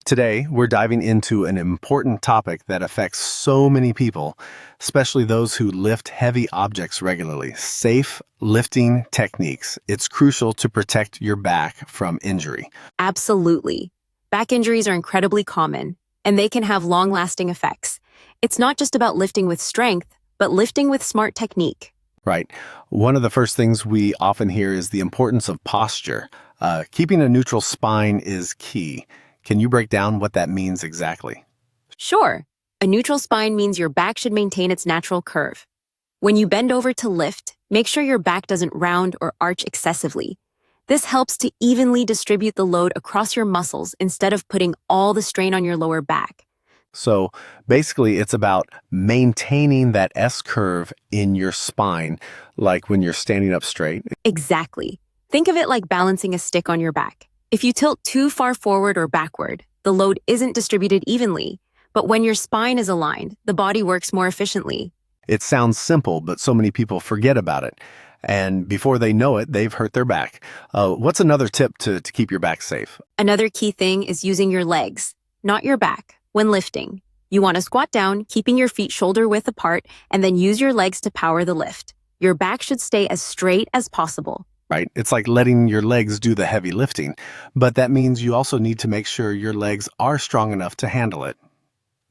Today, we're diving into an important topic that affects so many people, especially those who lift heavy objects regularly: safe lifting techniques. It's crucial to protect your back from injury. Absolutely. Back injuries are incredibly common, and they can have long-lasting effects. It's not just about lifting with strength, but lifting with smart technique. Right. One of the first things we often hear is the importance of posture. Keeping a neutral spine is key. Can you break down what that means exactly? Sure, a neutral spine means your back should maintain its natural curve. When you bend over to lift, make sure your back doesn't round or arch excessively. This helps to evenly distribute the load across your muscles instead of putting all the strain on your lower back. So basically, it's about maintaining that S curve in your spine, like when you're standing up straight. Exactly. Think of it like balancing a stick on your back. If you tilt too far forward or backward, the load isn't distributed evenly. But when your spine is aligned, the body works more efficiently. It sounds simple, but so many people forget about it. And before they know it, they've hurt their back. What's another tip to keep your back safe? Another key thing is using your legs, not your back, when lifting. You want to squat down, keeping your feet shoulder width apart, and then use your legs to power the lift. Your back should stay as straight as possible. Right? It's like letting your legs do the heavy lifting, but that means you also need to make sure your legs are strong enough to handle it.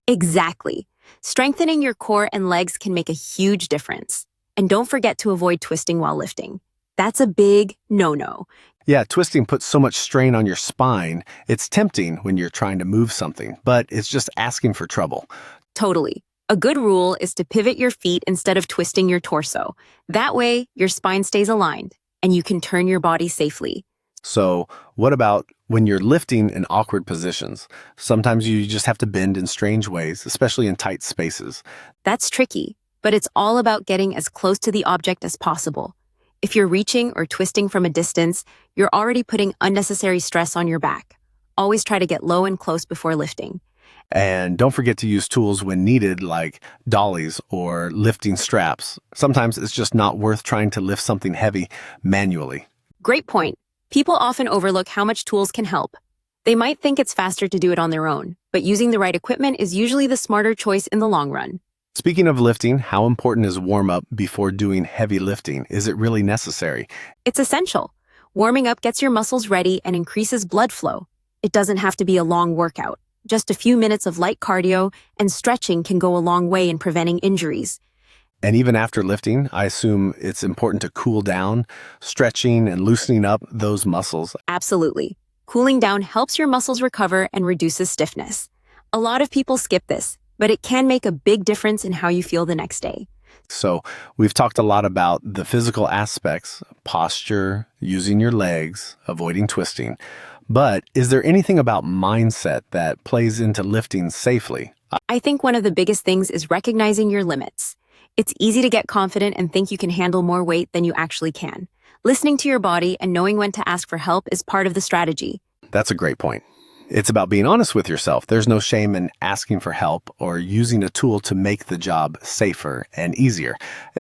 Exactly. Strengthening your core and legs can make a huge difference. And don't forget to avoid twisting while lifting. That's a big no-no. Yeah, twisting puts so much strain on your spine. It's tempting when you're trying to move something, but it's just asking for trouble. Totally. A good rule is to pivot your feet instead of twisting your torso. That way, your spine stays aligned, and you can turn your body safely. So what about when you're lifting in awkward positions? Sometimes you just have to bend in strange ways, especially in tight spaces. That's tricky, but it's all about getting as close to the object as possible. If you're reaching or twisting from a distance, you're already putting unnecessary stress on your back. Always try to get low and close before lifting. And don't forget to use tools when needed, like dollies or lifting straps. Sometimes it's just not worth trying to lift something heavy manually. Great point. People often overlook how much tools can help. They might think it's faster to do it on their own, but using the right equipment is usually the smarter choice in the long run. Speaking of lifting, how important is warm-up before doing heavy lifting? Is it really necessary? It's essential. Warming up gets your muscles ready and increases blood flow. It doesn't have to be a long workout. Just a few minutes of light cardio and stretching can go a long way in preventing injuries. And even after lifting, I assume it's important to cool down, stretching and loosening up those muscles. Absolutely. Cooling down helps your muscles recover and reduces stiffness. A lot of people skip this, but it can make a big difference in how you feel the next day. So we've talked a lot about the physical aspects: posture, using your legs, avoiding twisting. But is there anything about mindset that plays into lifting safely? I think one of the biggest things is recognizing your limits. It's easy to get confident and think you can handle more weight than you actually can. Listening to your body and knowing when to ask for help is part of the strategy. That's a great point. It's about being honest with yourself. There's no shame in asking for help or using a tool to make the job safer and easier.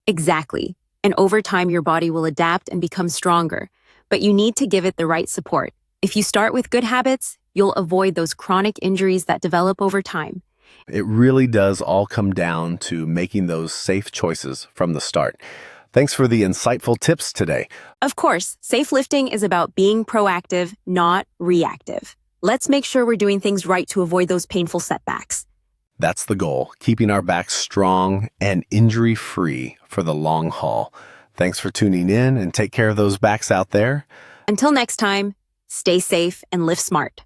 Exactly. And over time, your body will adapt and become stronger. But you need to give it the right support. If you start with good habits, you'll avoid those chronic injuries that develop over time. It really does all come down to making those safe choices from the start. Thanks for the insightful tips today. Of course, safe lifting is about being proactive, not reactive. Let's make sure we're doing things right to avoid those painful setbacks. That's the goal, keeping our backs strong and injury-free for the long haul. Thanks for tuning in, and take care of those backs out there. Until next time, stay safe and lift smart.